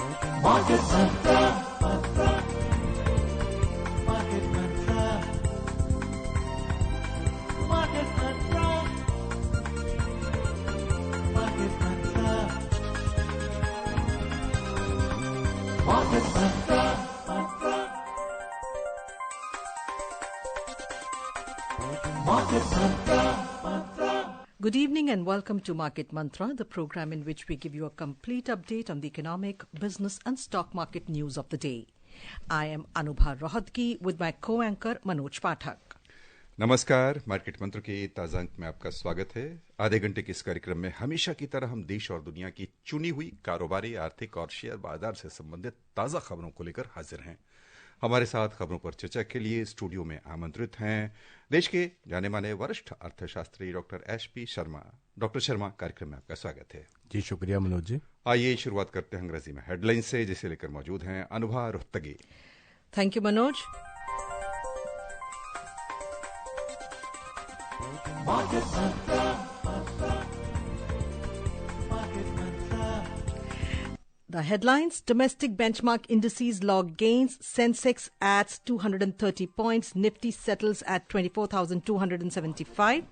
Market Mantra. Market Mantra. Market Mantra. Market Mantra. Market Mantra. Market Mantra. Good evening and welcome to Market Mantra, the program in which we give you a complete update on the economic, business and stock market news of the day. I am Anubha Rohatgi with my co-anchor Manoj Pathak. नमस्कार। Market मंत्र के ताजा अंक में आपका स्वागत है। आधे घंटे के इस कार्यक्रम में हमेशा की तरह हम देश और दुनिया की चुनी हुई कारोबारी, आर्थिक और शेयर बाजार से संबंधित ताजा खबरों को लेकर हाजिर हैं। हमारे साथ खबरों पर चर्चा के लिए स्टूडियो में आमंत्रित हैं देश के जाने माने वरिष्ठ अर्थशास्त्री doctor HP Sharma. Doctor Sharma, कार्यक्रम में आपका स्वागत है। जी शुक्रिया मनोज जी। आइए शुरुआत करते हैं अंग्रेजी में हेडलाइन से, जिसे लेकर मौजूद हैं Anubha Rohatgi. Thank you, Manoj. Market Mantra. Market Mantra. The headlines: domestic benchmark indices log gains, Sensex adds 230 points, Nifty settles at 24,275.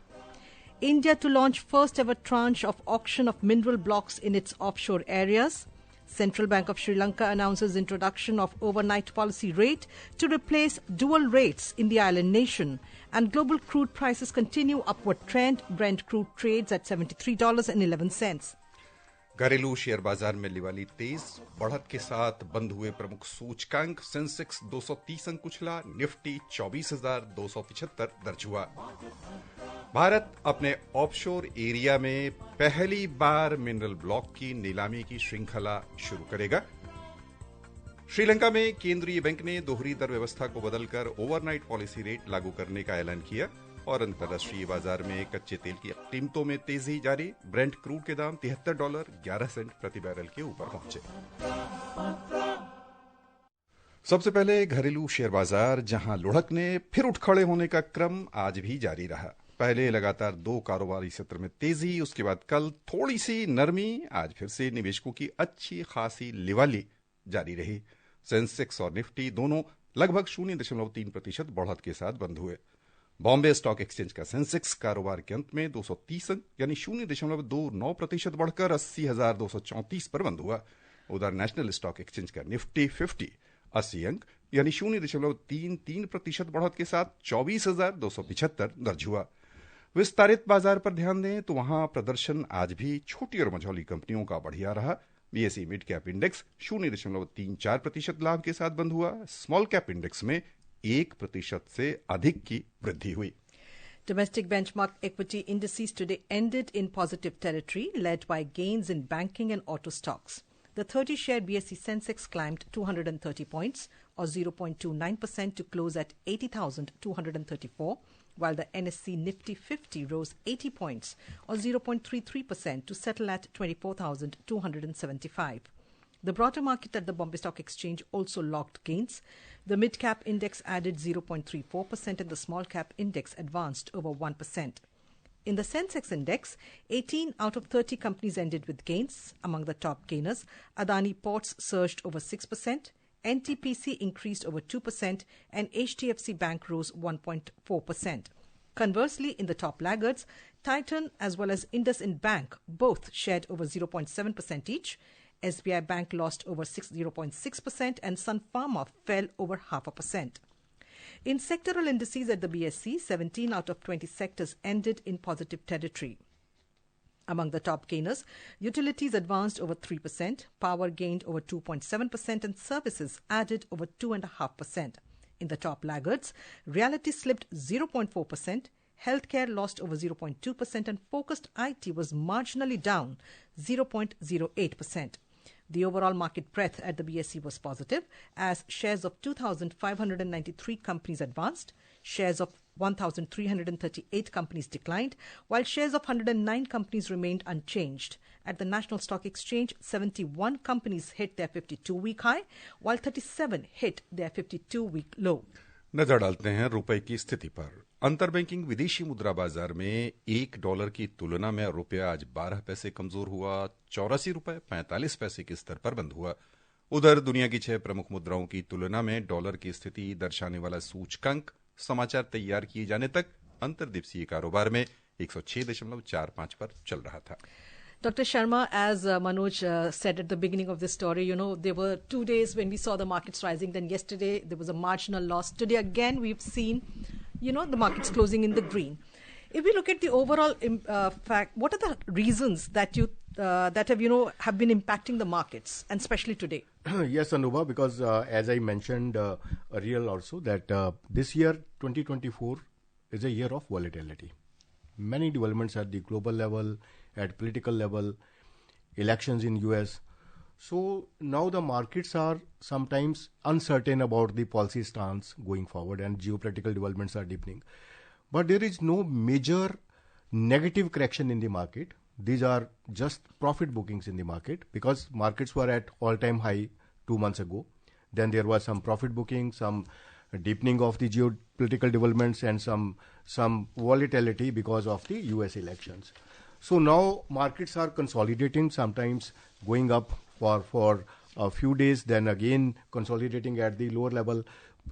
India to launch first ever tranche of auction of mineral blocks in its offshore areas. Central Bank of Sri Lanka announces introduction of overnight policy rate to replace dual rates in the island nation. And global crude prices continue upward trend. Brent crude trades at $73.11. घरेलू share बाजार में लिवाली तेज बढ़त के साथ बंद हुए प्रमुख सूचकांक। सेंसेक्स 230 अंक उछला, निफ्टी 24,275 दर्ज हुआ। भारत अपने ऑफशोर एरिया में पहली बार मिनरल ब्लॉक की नीलामी की श्रृंखला शुरू करेगा। श्रीलंका में केंद्रीय बैंक ने दोहरी दर व्यवस्था को बदलकर ओवरनाइट पॉलिसी रेट लागू करने का ऐलान किया। और अंतर्राष्ट्रीय बाजार में कच्चे तेल की कीमतों में तेजी जारी। ब्रेंट क्रूड के दाम $73.11 प्रति बैरल के ऊपर पहुंचे। सबसे पहले घरेलू शेयर बाजार, जहां लुढ़कने फिर उठ खड़े होने का क्रम आज भी जारी रहा। पहले लगातार 2 कारोबारी सत्र में तेजी, उसके बाद कल थोड़ी सी नरमी, आज फिर से निवेशकों की अच्छी खासी लिवाली जारी रही। सेंसेक्स और निफ्टी दोनों लगभग 0.3% बढ़त के साथ बंद हुए। बॉम्बे स्टॉक एक्सचेंज का सेंसेक्स कारोबार के अंत में 230 अंक यानी 0.29% बढ़कर 80,234 पर बंद हुआ। उधर नेशनल स्टॉक एक्सचेंज का निफ्टी 50 80 अंक यानी 0.33% बढ़त के साथ 24,275 दर्ज हुआ। विस्तारित बाजार पर ध्यान दें तो वहां प्रदर्शन आज भी छोटी और मझौली कंपनियों का बढ़िया रहा। बीएसई मिड कैप इंडेक्स 0.34% लाभ के साथ बंद हुआ। स्मॉल कैप इंडेक्स में 1% से अधिक की वृद्धि हुई। Domestic benchmark equity indices today ended in positive territory, led by gains in banking and auto stocks. The 30-share BSE Sensex climbed 230 points, or 0.29%, to close at 80,234, while the NSE Nifty 50 rose 80 points, or 0.33%, to settle at 24,275. The broader market at the Bombay Stock Exchange also logged gains. The mid-cap index added 0.34% and the small-cap index advanced over 1%. In the Sensex index, 18 out of 30 companies ended with gains. Among the top gainers, Adani Ports surged over 6%, NTPC increased over 2%, and HDFC Bank rose 1.4%. Conversely, in the top laggards, Titan as well as IndusInd Bank both shared over 0.7% each. SBI Bank lost over 0.6% and Sun Pharma fell over 0.5%. In sectoral indices at the BSE, 17 out of 20 sectors ended in positive territory. Among the top gainers, utilities advanced over 3%, power gained over 2.7%, and services added over 2.5%. In the top laggards, realty slipped 0.4%, healthcare lost over 0.2%, and focused IT was marginally down 0.08%. The overall market breadth at the BSE was positive, as shares of 2,593 companies advanced, shares of 1,338 companies declined, while shares of 109 companies remained unchanged. At the National Stock Exchange, 71 companies hit their 52-week high, while 37 hit their 52-week low. नजर डालते हैं रुपए की स्थिति पर। अंतरबैंकिंग विदेशी मुद्रा बाजार में $1 की तुलना में रुपया आज 12 पैसे कमजोर हुआ, 84 रुपए 45 पैसे के स्तर पर बंद हुआ। उधर दुनिया की 6 प्रमुख मुद्राओं की तुलना में डॉलर की स्थिति दर्शाने वाला सूचकांक समाचार तैयार किए जाने तक अंतर्दिवसीय कारोबार में 106.45 पर चल रहा था। Dr. Sharma, as Manoj said at the beginning of this story, there were 2 days when we saw the markets rising. Then yesterday there was a marginal loss. Today again we've seen, the markets closing in the green. If we look at the overall fact, what are the reasons that have been impacting the markets, and especially today? Yes, Anubha, because as I mentioned earlier also that this year 2024 is a year of volatility. Many developments at the global level, at political level, elections in US. So now the markets are sometimes uncertain about the policy stance going forward, and geopolitical developments are deepening. But there is no major negative correction in the market. These are just profit bookings in the market, because markets were at all-time high 2 months ago. Then there was some profit booking, some deepening of the geopolitical developments, and some volatility because of the US elections. So now markets are consolidating, sometimes going up for a few days, then again consolidating at the lower level.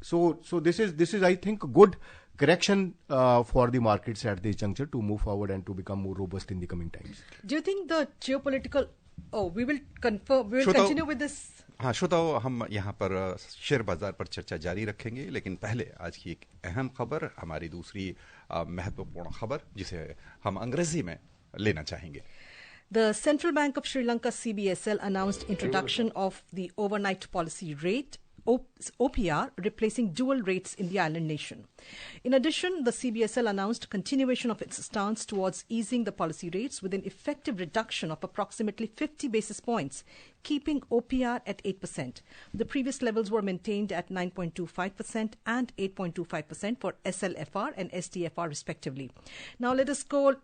So this is I think good correction for the markets at this juncture to move forward and to become more robust in the coming times. Do you think the geopolitical we will continue with this? हाँ श्रोताओ, हम यहाँ पर share बाजार पर चर्चा जारी रखेंगे, लेकिन पहले आज की एक अहम खबर, हमारी दूसरी महत्वपूर्ण खबर, जिसे हम अंग्रेजी में लेना चाहेंगे। The Central Bank of Sri Lanka CBSL announced introduction of the overnight policy rate OPR, replacing dual rates in the island nation. In addition, the CBSL announced continuation of its stance towards easing the policy rates with an effective reduction of approximately 50 basis points, keeping OPR at 8%. The previous levels were maintained at 9.25% and 8.25% for SLFR and SDFR respectively. Now let us go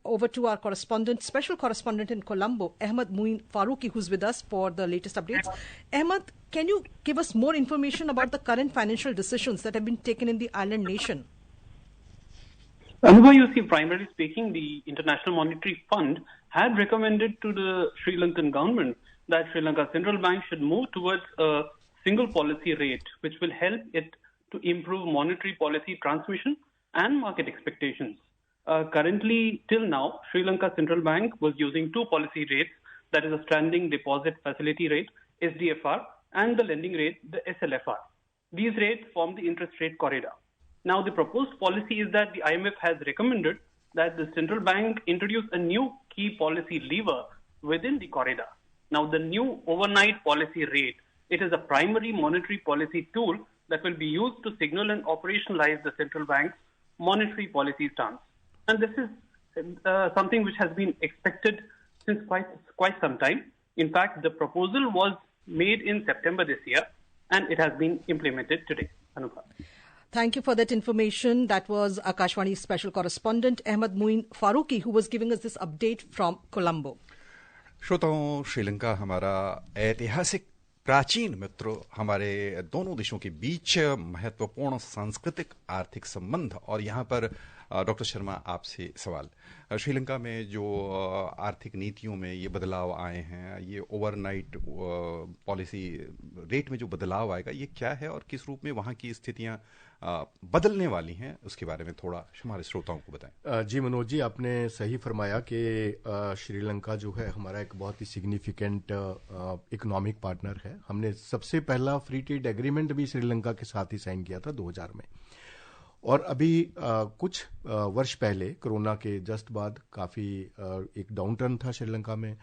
over to our special correspondent in Colombo, Ahmed Moin Faruqi, who's with us for the latest updates. Ahmed, can you give us more information about the current financial decisions that have been taken in the island nation? Anubha, you see, primarily speaking, the International Monetary Fund had recommended to the Sri Lankan government that Sri Lanka Central Bank should move towards a single policy rate, which will help it to improve monetary policy transmission and market expectations. Currently, till now, Sri Lanka Central Bank was using two policy rates, that is a standing deposit facility rate, SDFR, and the lending rate, the SLFR. These rates form the interest rate corridor. Now, the proposed policy is that the IMF has recommended that the central bank introduce a new key policy lever within the corridor. Now, the new overnight policy rate, it is a primary monetary policy tool that will be used to signal and operationalize the central bank's monetary policy stance. And this is something which has been expected since quite some time. In fact, the proposal was made in September this year, and it has been implemented today. Anupha. Thank you for that information. That was Akashvani special correspondent Ahmed Moin Faruqi, who was giving us this update from Colombo. श्रोताओं, श्रीलंका हमारा ऐतिहासिक प्राचीन मित्र, हमारे दोनों देशों के बीच महत्वपूर्ण सांस्कृतिक आर्थिक संबंध। और यहाँ पर डॉक्टर शर्मा, आपसे सवाल, श्रीलंका में जो आर्थिक नीतियों में ये बदलाव आए हैं, ये ओवरनाइट पॉलिसी रेट में जो बदलाव आएगा, ये क्या है और किस रूप में वहाँ की स्थितियाँ बदलने वाली हैं, उसके बारे में थोड़ा हमारे श्रोताओं को बताएं। जी मनोज जी, आपने सही फरमाया कि श्रीलंका जो है हमारा एक बहुत ही सिग्निफिकेंट इकोनॉमिक पार्टनर है। हमने सबसे पहला फ्री ट्रेड एग्रीमेंट भी श्रीलंका के साथ ही साइन किया था 2000 में। और अभी कुछ वर्ष पहले कोरोना के जस्ट बाद काफ़ी एक डाउन टर्न था श्रीलंका में,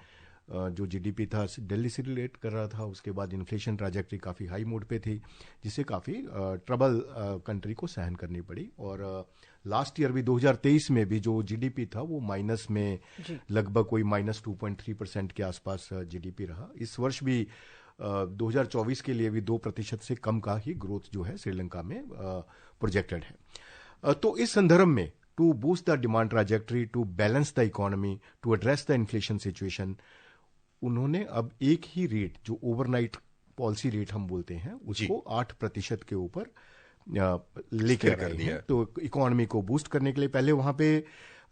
जो जीडीपी था दिल्ली से रिलेट कर रहा था। उसके बाद इन्फ्लेशन ट्रैजेक्टरी काफ़ी हाई मोड पे थी, जिससे काफ़ी ट्रबल कंट्री को सहन करनी पड़ी। और लास्ट ईयर भी 2023 में भी जो जीडीपी था वो माइनस में लगभग कोई -2.3% के आसपास जीडीपी रहा। इस वर्ष भी 2024 के लिए भी 2% से कम का ही ग्रोथ जो है श्रीलंका में प्रोजेक्टेड है। तो इस संदर्भ में to boost the demand trajectory, to balance the economy, to address the inflation situation, उन्होंने अब एक ही रेट जो ओवरनाइट पॉलिसी रेट हम बोलते हैं उसको 8% के ऊपर लेके कर दिया। तो इकोनॉमी को बूस्ट करने के लिए पहले वहां पे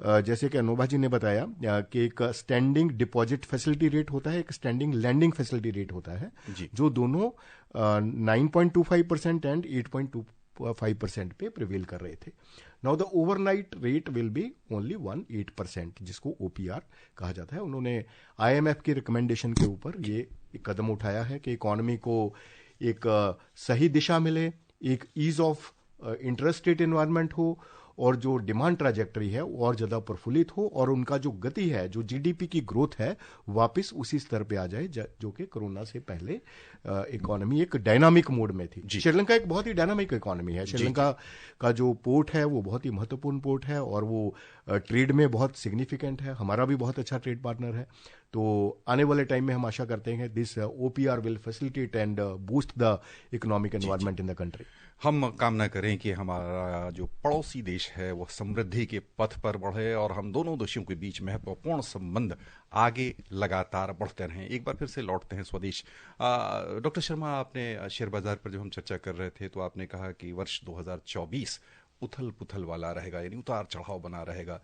जैसे कि अनोभा जी ने बताया कि एक स्टैंडिंग डिपॉजिट फैसिलिटी रेट होता है, एक स्टैंडिंग लैंडिंग फैसिलिटी रेट होता है, जो दोनों 9.25% एंड 8.25% पे प्रिवेल कर रहे थे. Now the overnight rate will be only 1.8%, जिसको OPR कहा जाता है. उन्होंने IMF की रिकमेंडेशन के ऊपर ये एक कदम उठाया है कि इकोनॉमी को एक सही दिशा मिले, एक ease of interest rate environment हो, और जो डिमांड ट्रैजेक्टरी है वो और ज्यादा प्रफुल्लित हो, और उनका जो गति है, जो GDP की ग्रोथ है, वापस उसी स्तर पे आ जाए जो कि कोरोना से पहले इकोनॉमी एक डायनामिक मोड में थी. श्रीलंका एक बहुत ही डायनामिक इकोनॉमी है. श्रीलंका का जो पोर्ट है वो बहुत ही महत्वपूर्ण पोर्ट है, और वो ट्रेड में बहुत सिग्निफिकेंट है. हमारा भी बहुत अच्छा ट्रेड पार्टनर है. तो आने वाले टाइम में हम आशा करते हैं this OPR will facilitate and boost the economic environment in the country. हम कामना करें कि हमारा जो पड़ोसी देश है वो समृद्धि के पथ पर बढ़े और हम दोनों देशों के बीच महत्वपूर्ण संबंध आगे लगातार बढ़ते रहें. एक बार फिर से लौटते हैं स्वदेश. डॉक्टर शर्मा, आपने शेयर बाजार पर जब हम चर्चा कर रहे थे तो आपने कहा कि वर्ष 2024 उथल पुथल वाला रहेगा, यानी उतार चढ़ाव बना रहेगा.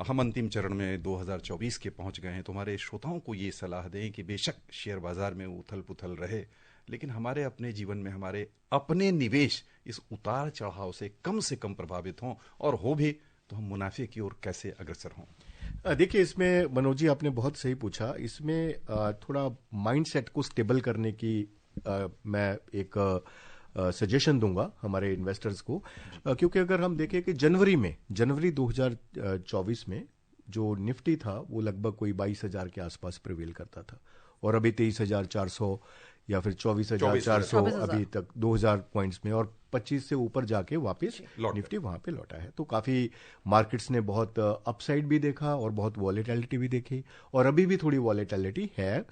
हम अंतिम चरण में 2024 के पहुंच गए हैं. तो हमारे श्रोताओं को ये सलाह दें कि बेशक शेयर बाजार में उथल पुथल रहे, लेकिन हमारे अपने जीवन में हमारे अपने निवेश इस उतार चढ़ाव से कम प्रभावित हों, और हो भी तो हम मुनाफे की ओर कैसे अग्रसर हों. देखिए, इसमें मनोज जी आपने बहुत सही पूछा. इसमें थोड़ा माइंडसेट को स्टेबल करने की मैं एक सजेशन दूंगा हमारे इन्वेस्टर्स को, क्योंकि अगर हम देखें कि जनवरी 2024 में जो निफ्टी था वो लगभग कोई 22,000 के आसपास प्रिवेल करता था, और अभी 23,400 या फिर 24,400 अभी तक 2,000 पॉइंट्स में, और 25 से ऊपर जाके वापस निफ्टी वहां पे लौटा है. तो काफी मार्केट्स ने बहुत अपसाइड भी देखा और बहुत वॉलेटिलिटी भी देखी, और अभी भी थोड़ी वॉलेटिलिटी है.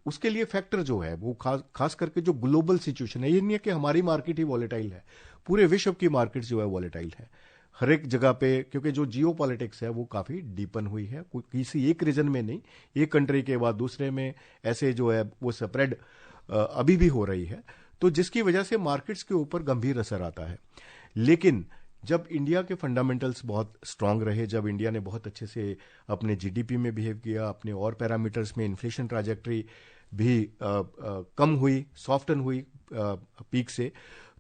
उसके लिए फैक्टर जो है वो खास करके जो ग्लोबल सिचुएशन है, ये नहीं है कि हमारी मार्केट ही वॉलेटाइल है, पूरे विश्व की मार्केट जो है वॉलेटाइल है हर एक जगह पे, क्योंकि जो जियो पॉलिटिक्स है वो काफी डीपन हुई है. किसी एक रीजन में नहीं, एक कंट्री के बाद दूसरे में ऐसे जो है वो स्प्रेड अभी भी हो रही है, तो जिसकी वजह से मार्केट्स के ऊपर गंभीर असर आता है. लेकिन जब इंडिया के फंडामेंटल्स बहुत स्ट्रांग रहे, जब इंडिया ने बहुत अच्छे से अपने GDP में बिहेव किया, अपने और पैरामीटर्स में इन्फ्लेशन ट्रैजेक्टरी भी कम हुई, सॉफ्टन हुई पीक से,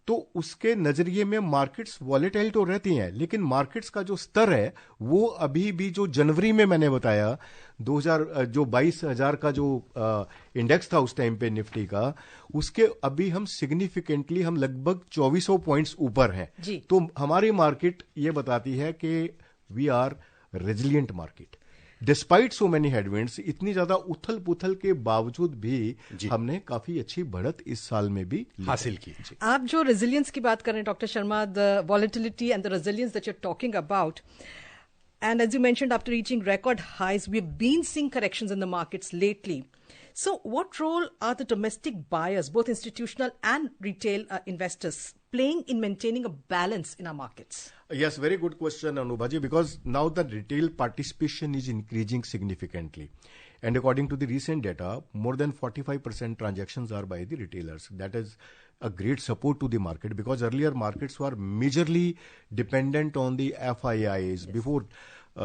तो उसके नजरिए में मार्केट्स वॉलेटाइल तो रहती हैं, लेकिन मार्केट्स का जो स्तर है वो अभी भी, जो जनवरी में मैंने बताया 22,000 का जो इंडेक्स था उस टाइम पे निफ्टी का, उसके अभी हम सिग्निफिकेंटली हम लगभग 2400 पॉइंट्स ऊपर हैं. तो हमारी मार्केट ये बताती है कि we are resilient market despite so many headwinds. इतनी ज्यादा उथल पुथल के बावजूद भी हमने काफी अच्छी बढ़त इस साल में भी हासिल की. आप जो रेजिलियंस की बात कर रहे हैं doctor Sharma, the volatility and the resilience that you are talking about, and as you mentioned, after reaching record highs, we've been seeing corrections in the markets lately. So what role are the domestic buyers, both institutional and retail investors, playing in maintaining a balance in our markets? Yes, very good question, Anubhaji, because now the retail participation is increasing significantly. And according to the recent data, more than 45% transactions are by the retailers. That is a great support to the market, because earlier markets were majorly dependent on the FIIs before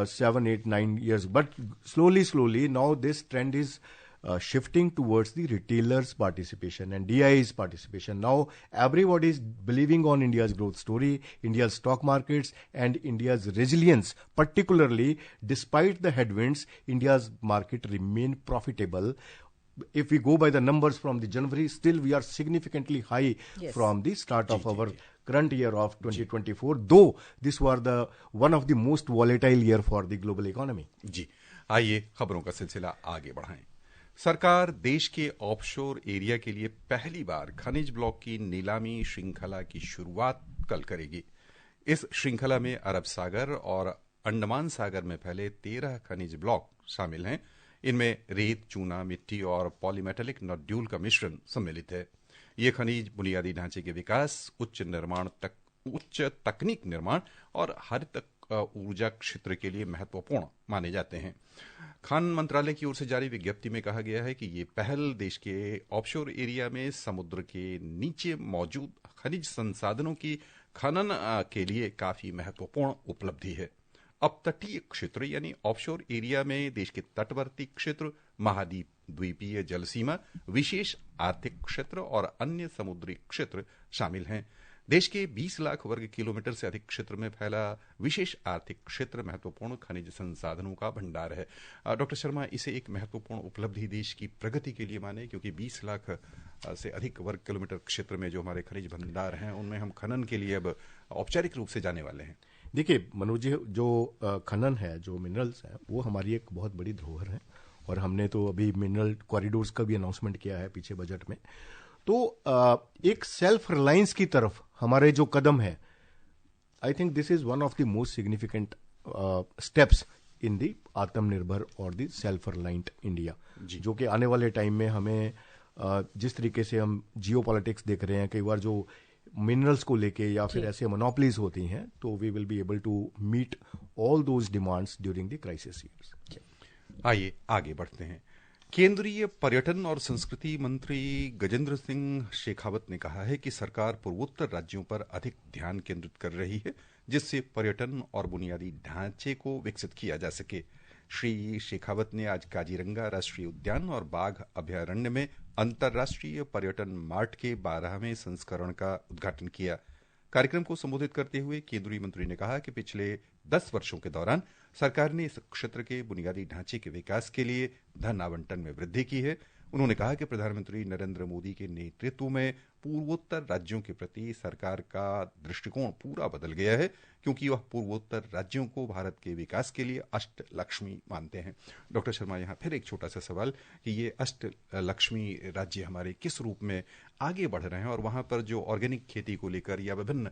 7, 8, 9 years. But slowly, now this trend is shifting towards the retailers' participation and DI's participation. Now everybody is believing on India's growth story, India's stock markets, and India's resilience. Particularly, despite the headwinds, India's market remain profitable. If we go by the numbers from the January, still we are significantly high from the start of our current year of 2024, though this was the one of the most volatile year for the global economy. जी, आइए खबरों का सिलसिला आगे बढ़ाएं. सरकार देश के offshore area के लिए पहली बार खनिज ब्लॉक की नीलामी श्रृंखला की शुरुआत कल करेगी. इस श्रृंखला में अरब सागर और अंडमान सागर में फैले 13 खनिज ब्लॉक शामिल हैं. इनमें रेत, चूना, मिट्टी और पॉलीमेटेलिक नोड्यूल का मिश्रण सम्मिलित है. ये खनिज बुनियादी ढांचे के विकास, उच्च तकनीक निर्माण और हरित ऊर्जा क्षेत्र के लिए महत्वपूर्ण माने जाते हैं. खान मंत्रालय की ओर से जारी विज्ञप्ति में कहा गया है कि ये पहल देश के ऑफशोर एरिया में समुद्र के नीचे मौजूद खनिज संसाधनों की खनन के लिए काफी महत्वपूर्ण उपलब्धि है. अपतटीय क्षेत्र यानी ऑफशोर एरिया में देश के तटवर्ती क्षेत्र, महाद्वीप द्वीपीय जल सीमा, विशेष आर्थिक क्षेत्र और अन्य समुद्री क्षेत्र शामिल हैं। देश के 20 लाख वर्ग किलोमीटर से अधिक क्षेत्र में फैला विशेष आर्थिक क्षेत्र महत्वपूर्ण खनिज संसाधनों का भंडार है। डॉक्टर शर्मा, इसे एक महत्वपूर्ण उपलब्धि देश की प्रगति के लिए माने, क्योंकि 20 लाख से अधिक वर्ग किलोमीटर क्षेत्र में जो हमारे खनिज भंडार हैं उनमें हम खनन के लिए अब औपचारिक रूप से जाने वाले हैं। देखिए मनोज जी, जो खनन है, जो मिनरल्स है, वो हमारी एक बहुत बड़ी धरोहर है और हमने तो अभी मिनरल कॉरिडोर्स का भी अनाउंसमेंट किया है पीछे बजट में। तो एक सेल्फ रिलायंस की तरफ हमारे जो कदम है, I think this is one of the most significant steps in the आत्मनिर्भर और द सेल्फ रिलायंट इंडिया, जो कि आने वाले टाइम में हमें जिस तरीके से हम जियो पॉलिटिक्स देख रहे हैं, कई बार जो मिनरल्स को लेके या फिर ऐसे मोनोपलीज होती हैं, तो we will be able to meet all those demands during the crisis years. आइए आगे बढ़ते हैं। केंद्रीय पर्यटन और संस्कृति मंत्री गजेंद्र सिंह शेखावत ने कहा है कि सरकार पूर्वोत्तर राज्यों पर अधिक ध्यान केंद्रित कर रही है, जिससे पर्यटन और बुनियादी ढांचे को विकसित किया जा सके। श्री शेखावत ने आज काजीरंगा राष्ट्रीय उद्यान और बाघ अभयारण्य में अंतर्राष्ट्रीय पर्यटन मार्ट के 12वें संस्करण का उद्घाटन किया। कार्यक्रम को संबोधित करते हुए केंद्रीय मंत्री ने कहा कि पिछले 10 वर्षों के दौरान सरकार ने इस क्षेत्र के बुनियादी ढांचे के विकास के लिए धन आवंटन में वृद्धि की है। उन्होंने कहा कि प्रधानमंत्री नरेंद्र मोदी के नेतृत्व में पूर्वोत्तर राज्यों के प्रति सरकार का दृष्टिकोण पूरा बदल गया है, क्योंकि वह पूर्वोत्तर राज्यों को भारत के विकास के लिए अष्ट लक्ष्मी मानते हैं। डॉक्टर शर्मा, यहाँ फिर एक छोटा सा सवाल कि ये अष्ट लक्ष्मी राज्य हमारे किस रूप में आगे बढ़ रहे हैं, और वहां पर जो ऑर्गेनिक खेती को लेकर या विभिन्न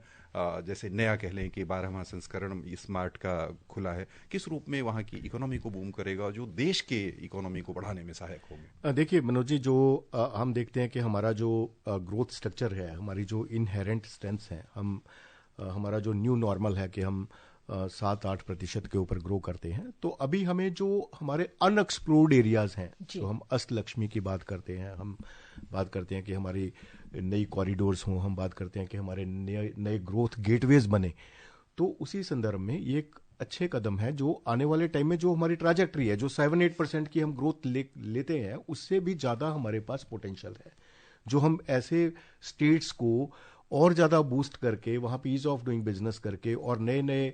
जैसे नया कह लें कि 12वां संस्करण स्मार्ट का खुला है, किस रूप में वहां की इकोनॉमी को बूम करेगा और जो देश के इकोनॉमी को बढ़ाने में सहायक होंगे? देखिए मनोज जी, जो हम देखते हैं कि हमारा जो ग्रोथ स्ट्रक्चर है, हमारी जो इनहेरेंट स्ट्रेंथ्स हैं, हमारा जो न्यू नॉर्मल है कि हम 7-8% के ऊपर ग्रो करते हैं। तो अभी हमें जो हमारे अनएक्सप्लोर्ड एरियाज हैं, जो हम अष्टलक्ष्मी की बात करते हैं, हम बात करते हैं कि हमारी नई कॉरिडोर्स हों, हम बात करते हैं कि हमारे नए ग्रोथ गेटवेज बने, तो उसी संदर्भ में ये एक अच्छे कदम है जो आने वाले टाइम में जो हमारी ट्राजेक्टरी है, जो 7-8% की हम ग्रोथ लेते हैं, उससे भी ज़्यादा हमारे पास पोटेंशियल है, जो हम ऐसे स्टेट्स को और ज़्यादा बूस्ट करके, वहाँ पे ईज ऑफ डूइंग बिजनेस करके और नए नए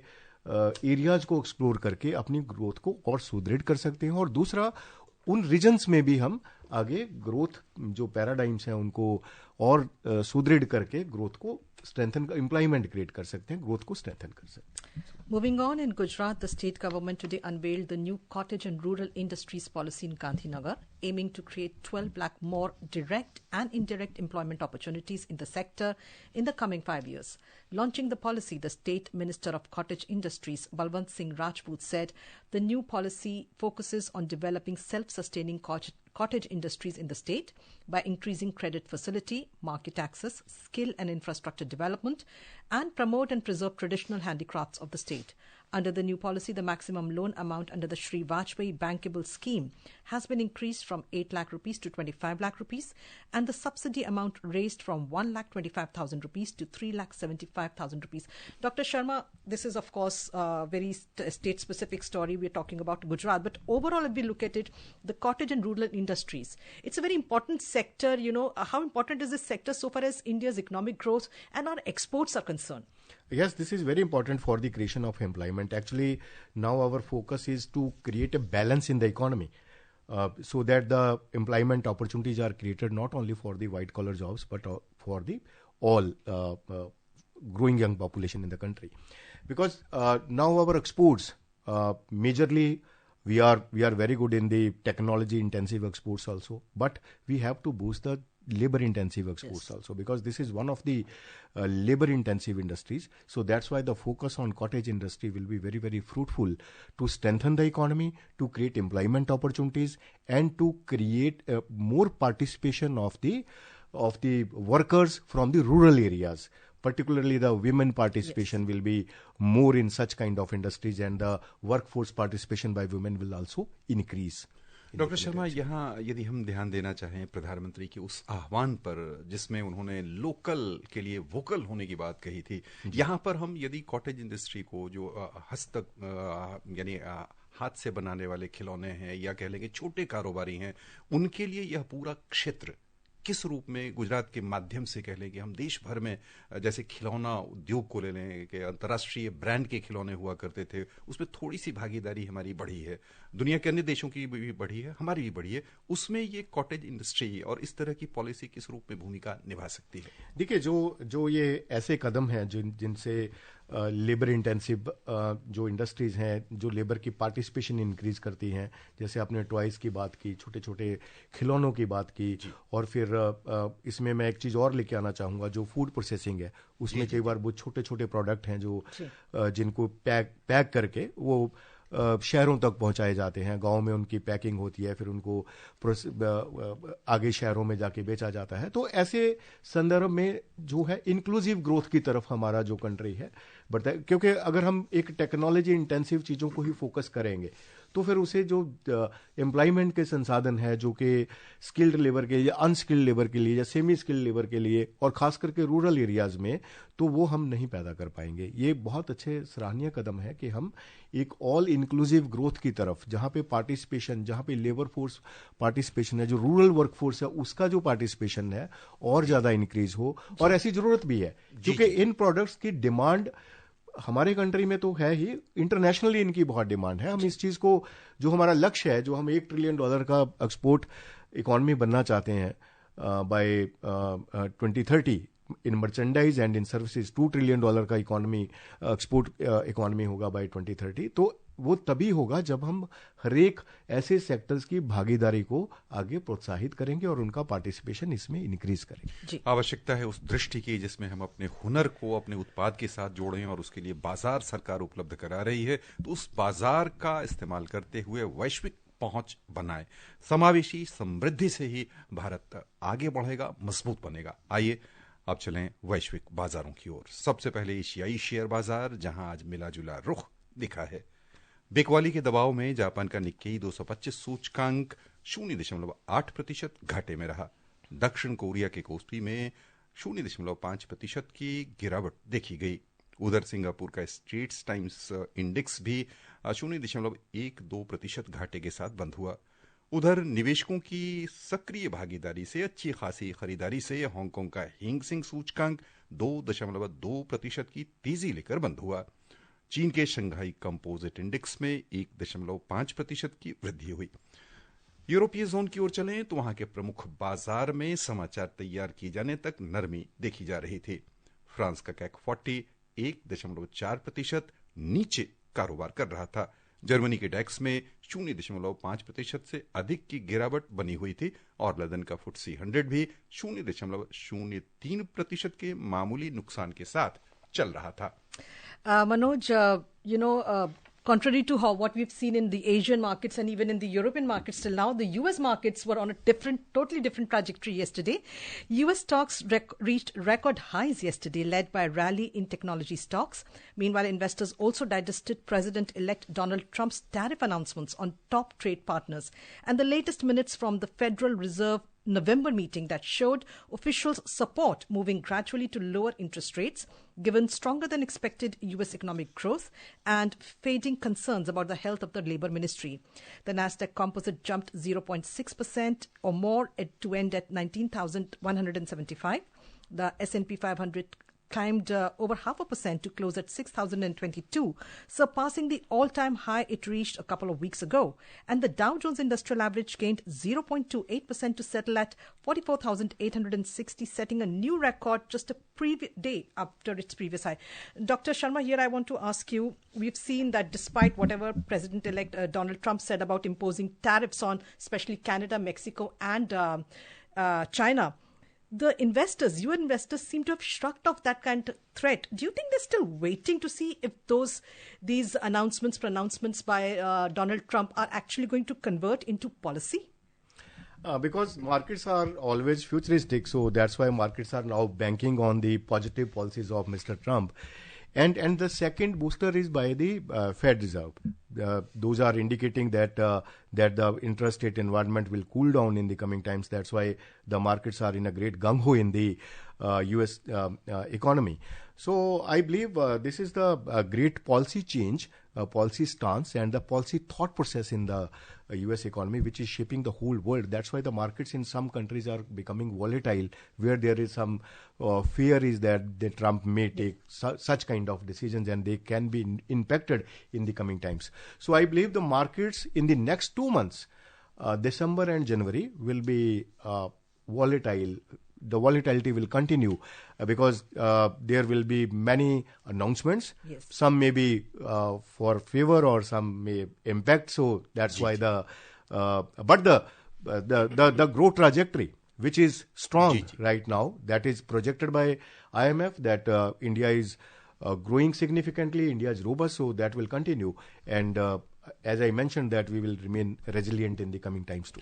एरियाज को एक्सप्लोर करके अपनी ग्रोथ को और सुदृढ़ कर सकते हैं। और दूसरा, उन रीजन्स में भी हम आगे ग्रोथ जो पैराडाइम्स हैं उनको और सुदृढ़ करके ग्रोथ को स्ट्रेंथन, एम्प्लॉयमेंट क्रिएट कर सकते हैं, ग्रोथ को स्ट्रेंथन कर सकते हैं। Moving on, in Gujarat, the state government today unveiled the new cottage and rural industries policy in Gandhinagar, aiming to create 12 lakh more direct and indirect employment opportunities in the sector in the coming 5 years. Launching the policy, the State Minister of Cottage Industries, Balwant Singh Rajput, said the new policy focuses on developing self-sustaining cottage industries in the state by increasing credit facility, market access, skill and infrastructure development, and promote and preserve traditional handicrafts of the state. Under the new policy, the maximum loan amount under the Shri Vajpayee Bankable Scheme has been increased from 8 lakh rupees to 25 lakh rupees, and the subsidy amount raised from 1,25,000 rupees to 3,75,000 rupees. Dr. Sharma, this is of course a very state-specific story. We're talking about Gujarat, but overall, if we look at it, the cottage and rural industries, it's a very important sector. You know, how important is this sector so far as India's economic growth and our exports are concerned? Yes, this is very important for the creation of employment. Actually, now our focus is to create a balance in the economy so that the employment opportunities are created not only for the white collar jobs but for the all growing young population in the country. Because now our exports majorly we are very good in the technology intensive exports also, but we have to boost the labor intensive exports also, because this is one of the labor intensive industries. So that's why the focus on cottage industry will be very, very fruitful to strengthen the economy, to create employment opportunities, and to create more participation of the workers from the rural areas. Particularly the women participation will be more in such kind of industries, and the workforce participation by women will also increase. Doctor Sharma, यहाँ यदि हम ध्यान देना चाहें प्रधानमंत्री के उस आह्वान पर जिसमें उन्होंने लोकल के लिए वोकल होने की बात कही थी, यहाँ पर हम यदि कॉटेज इंडस्ट्री को जो यानी हाथ से बनाने वाले खिलौने हैं या कह लेंगे छोटे कारोबारी हैं, उनके लिए यह पूरा क्षेत्र किस रूप में गुजरात के माध्यम से कह लें कि हम देश भर में जैसे खिलौना उद्योग को ले लें कि अंतर्राष्ट्रीय ब्रांड के खिलौने हुआ करते थे, उसमें थोड़ी सी भागीदारी हमारी बढ़ी है, दुनिया के अन्य देशों की भी बढ़ी है, हमारी भी बढ़ी है, उसमें ये कॉटेज इंडस्ट्री और इस तरह की पॉलिसी किस रूप में भूमिका निभा सकती है? देखिए, जो ये ऐसे कदम हैं जिनसे लेबर इंटेंसिव जो इंडस्ट्रीज हैं, जो लेबर की पार्टिसिपेशन इंक्रीज करती हैं, जैसे आपने टॉयज की बात की, छोटे छोटे खिलौनों की बात की, और फिर इसमें मैं एक चीज़ और लेके आना चाहूँगा, जो फूड प्रोसेसिंग है, उसमें कई बार वो छोटे छोटे प्रोडक्ट हैं जो जिनको पैक करके वो शहरों तक पहुंचाए जाते हैं, गांव में उनकी पैकिंग होती है, फिर उनको आगे शहरों में जाके बेचा जाता है। तो ऐसे संदर्भ में जो है इंक्लूसिव ग्रोथ की तरफ हमारा जो कंट्री है बढ़ता है, क्योंकि अगर हम एक टेक्नोलॉजी इंटेंसिव चीज़ों को ही फोकस करेंगे तो फिर उसे जो एम्प्लॉयमेंट के संसाधन है जो कि स्किल्ड लेबर के या अनस्किल्ड लेबर के लिए या सेमी स्किल्ड लेबर के लिए और खास करके रूरल एरियाज में, तो वो हम नहीं पैदा कर पाएंगे। ये बहुत अच्छे सराहनीय कदम है कि हम एक ऑल इंक्लूसिव ग्रोथ की तरफ, जहाँ पे पार्टिसिपेशन, जहाँ पे लेबर फोर्स पार्टिसिपेशन है, जो रूरल वर्क फोर्स है उसका जो पार्टिसिपेशन है और ज़्यादा इंक्रीज हो, और ऐसी ज़रूरत भी है क्योंकि इन प्रोडक्ट्स की डिमांड हमारे कंट्री में तो है ही, इंटरनेशनली इनकी बहुत डिमांड है। हम इस चीज़ को, जो हमारा लक्ष्य है, जो हम $1 ट्रिलियन का एक्सपोर्ट इकोनॉमी बनना चाहते हैं by 2030 in merchandise and in services, $2 trillion का इकोनॉमी एक्सपोर्ट इकोनॉमी होगा बाय 2030, तो वो तभी होगा जब हम हरेक ऐसे सेक्टर्स की भागीदारी को आगे प्रोत्साहित करेंगे और उनका पार्टिसिपेशन इसमें इंक्रीज करेंगे। आवश्यकता है उस दृष्टि की जिसमें हम अपने हुनर को अपने उत्पाद के साथ जोड़ें और उसके लिए बाजार सरकार उपलब्ध करा रही है, तो उस बाजार का इस्तेमाल करते हुए वैश्विक पहुंच बनाए। समावेशी समृद्धि से ही भारत आगे बढ़ेगा, मजबूत बनेगा। आइए अब चलें वैश्विक बाजारों की ओर। सबसे पहले एशियाई शेयर बाजार, जहां आज मिला जुला रुख दिखा है। बिकवाली के दबाव में जापान का निक्केई 225 सूचकांक 0.8% घाटे में रहा। दक्षिण कोरिया के कोस्पी में 0.5% की गिरावट देखी गई। उधर सिंगापुर का स्ट्रेट्स टाइम्स इंडेक्स भी 0.12% घाटे के साथ बंद हुआ। उधर निवेशकों की सक्रिय भागीदारी से अच्छी खासी खरीदारी से हांगकांग का हिंग सेंग सूचकांक 2.2% की तेजी लेकर बंद हुआ। चीन के शंघाई कंपोजिट इंडेक्स में 1.5% की वृद्धि हुई। यूरोपीय जोन की ओर चलें तो वहां के प्रमुख बाजार में समाचार तैयार किए जाने तक नरमी देखी जा रही थी। फ्रांस का कैक 40 1.4% नीचे कारोबार कर रहा था। जर्मनी के डेक्स में 0.5% से अधिक की गिरावट बनी हुई थी और लंदन का FTSE 100 भी 0.03% के मामूली नुकसान के साथ चल रहा था। Manoj, contrary to what we've seen in the Asian markets and even in the European markets till now, the US markets were on a totally different trajectory yesterday. US stocks reached record highs yesterday, led by a rally in technology stocks. Meanwhile, investors also digested President-elect Donald Trump's tariff announcements on top trade partners and the latest minutes from the Federal Reserve November meeting that showed officials' support moving gradually to lower interest rates, given stronger than expected U.S. economic growth and fading concerns about the health of the labor ministry. The Nasdaq Composite jumped 0.6% or more to end at 19,175. The S&P 500 climbed over 0.5% to close at 6,022, surpassing the all-time high it reached a couple of weeks ago. And the Dow Jones Industrial Average gained 0.28% to settle at 44,860, setting a new record just a day after its previous high. Dr. Sharma, here I want to ask you, we've seen that despite whatever President-elect Donald Trump said about imposing tariffs on especially Canada, Mexico, and China, the investors, your investors, seem to have shrugged off that kind of threat. Do you think they're still waiting to see if these pronouncements by Donald Trump are actually going to convert into policy? Because markets are always futuristic, so that's why markets are now banking on the positive policies of Mr. Trump. And the second booster is by the Fed Reserve. Those are indicating that that the interest rate environment will cool down in the coming times. That's why the markets are in a great gung-ho in the U.S. Economy. So I believe this is the great policy change, policy stance, and the policy thought process in the U.S. economy, which is shaping the whole world. That's why the markets in some countries are becoming volatile, where there is some fear is that the Trump may take such kind of decisions and they can be impacted in the coming times. So I believe the markets in the next 2 months, December and January, will be volatile. The volatility will continue because there will be many announcements. Yes. Some may be for favor or some may impact. So that's why but the growth trajectory, which is strong right now, that is projected by IMF, that India is growing significantly. India is robust, so that will continue. And as I mentioned, that we will remain resilient in the coming times too.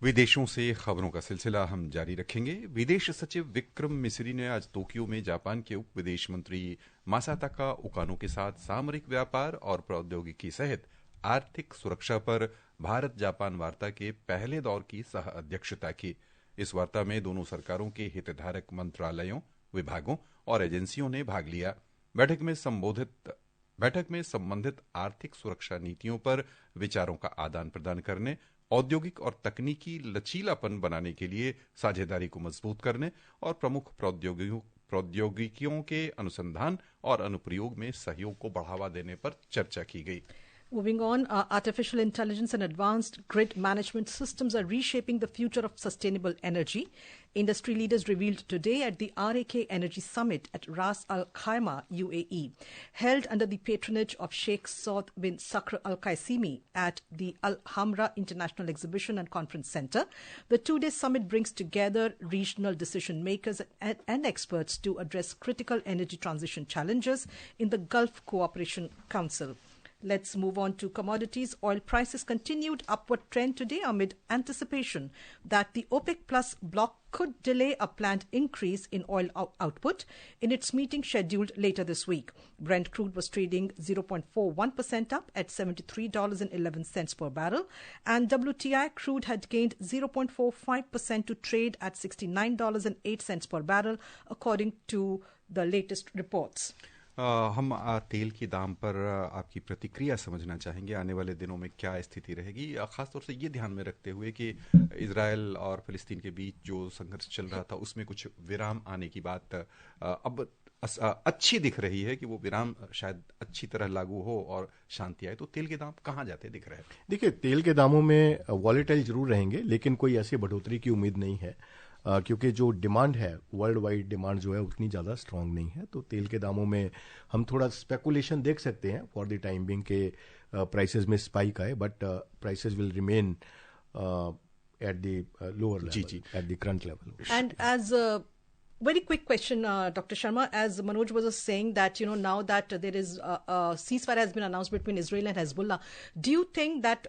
विदेशों से खबरों का सिलसिला हम जारी रखेंगे। विदेश सचिव विक्रम मिस्री ने आज टोक्यो में जापान के उप विदेश मंत्री मासाताका ओकानो के साथ सामरिक व्यापार और प्रौद्योगिकी सहित आर्थिक सुरक्षा पर भारत जापान वार्ता के पहले दौर की सह अध्यक्षता की। इस वार्ता में दोनों सरकारों के हितधारक मंत्रालयों, विभागों और एजेंसियों ने भाग लिया। बैठक में संबंधित आर्थिक सुरक्षा नीतियों पर विचारों का आदान प्रदान करने, औद्योगिक और तकनीकी लचीलापन बनाने के लिए साझेदारी को मजबूत करने और प्रमुख प्रौद्योगिकियों के अनुसंधान और अनुप्रयोग में सहयोग को बढ़ावा देने पर चर्चा की गई। Moving on, artificial intelligence and advanced grid management systems are reshaping the future of sustainable energy. Industry leaders revealed today at the RAK Energy Summit at Ras Al Khaimah, UAE, held under the patronage of Sheikh Saud bin Sakr Al Qaisimi at the Al Hamra International Exhibition and Conference Center. The two-day summit brings together regional decision makers and experts to address critical energy transition challenges in the Gulf Cooperation Council. Let's move on to commodities. Oil prices continued upward trend today amid anticipation that the OPEC Plus bloc could delay a planned increase in oil output in its meeting scheduled later this week. Brent crude was trading 0.41% up at $73.11 per barrel, and WTI crude had gained 0.45% to trade at $69.08 per barrel, according to the latest reports. हम तेल के दाम पर आपकी प्रतिक्रिया समझना चाहेंगे। आने वाले दिनों में क्या स्थिति रहेगी, खासतौर से ये ध्यान में रखते हुए कि इजराइल और फिलिस्तीन के बीच जो संघर्ष चल रहा था उसमें कुछ विराम आने की बात अब अच्छी दिख रही है कि वो विराम शायद अच्छी तरह लागू हो और शांति आए। तो तेल के दाम कहाँ जाते दिख रहे हैं? देखिए, तेल के दामों में वॉलेटाइल जरूर रहेंगे, लेकिन कोई ऐसी बढ़ोतरी की उम्मीद नहीं है, क्योंकि जो डिमांड है, वर्ल्ड वाइड डिमांड जो है उतनी ज़्यादा स्ट्रांग नहीं है। तो तेल के दामों में हम थोड़ा स्पेकुलेशन देख सकते हैं फॉर द टाइम बिंग के प्राइसेस में स्पाइक आए, but prices will remain at the lower level, at the current level. And as very quick question, Dr. Sharma, as Manoj was saying that, now that there is a ceasefire has been announced between Israel and Hezbollah, do you think that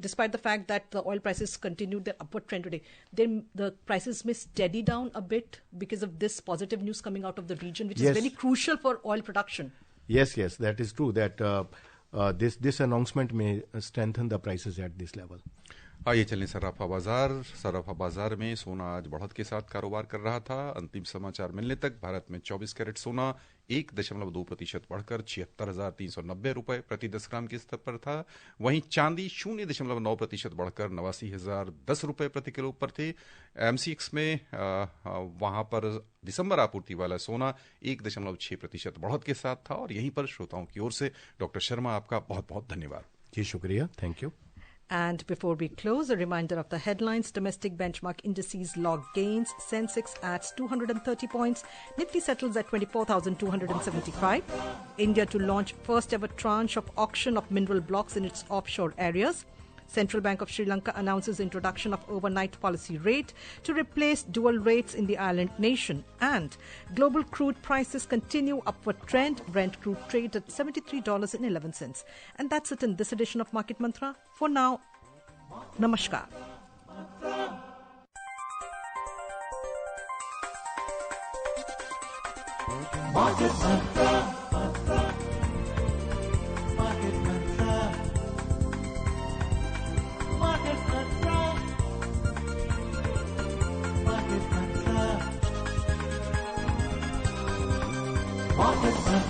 despite the fact that the oil prices continued their upward trend today, then the prices may steady down a bit because of this positive news coming out of the region, which is very crucial for oil production? Yes, that is true, that this announcement may strengthen the prices at this level. आइए चलें सराफा बाजार में सोना आज बढ़त के साथ कारोबार कर रहा था। अंतिम समाचार मिलने तक भारत में 24 कैरेट सोना 1.2% बढ़कर 76,390 रुपए प्रति 10 ग्राम के स्तर पर था। वहीं चांदी 0.9% बढ़कर 89,010 रुपए प्रति किलो पर थे। MCX में वहां पर दिसंबर आपूर्ति वाला सोना 1.6% बढ़त के साथ था। और यहीं पर श्रोताओं की ओर से डॉक्टर शर्मा आपका बहुत बहुत धन्यवाद। जी शुक्रिया, thank you. And before we close, a reminder of the headlines. Domestic benchmark indices log gains. Sensex adds 230 points. Nifty settles at 24,275. India to launch first ever tranche of auction of mineral blocks in its offshore areas. Central Bank of Sri Lanka announces introduction of overnight policy rate to replace dual rates in the island nation. And global crude prices continue upward trend. Brent crude trade at $73.11. And that's it in this edition of Market Mantra. For now, namaskar. Market Mantra. Market Mantra.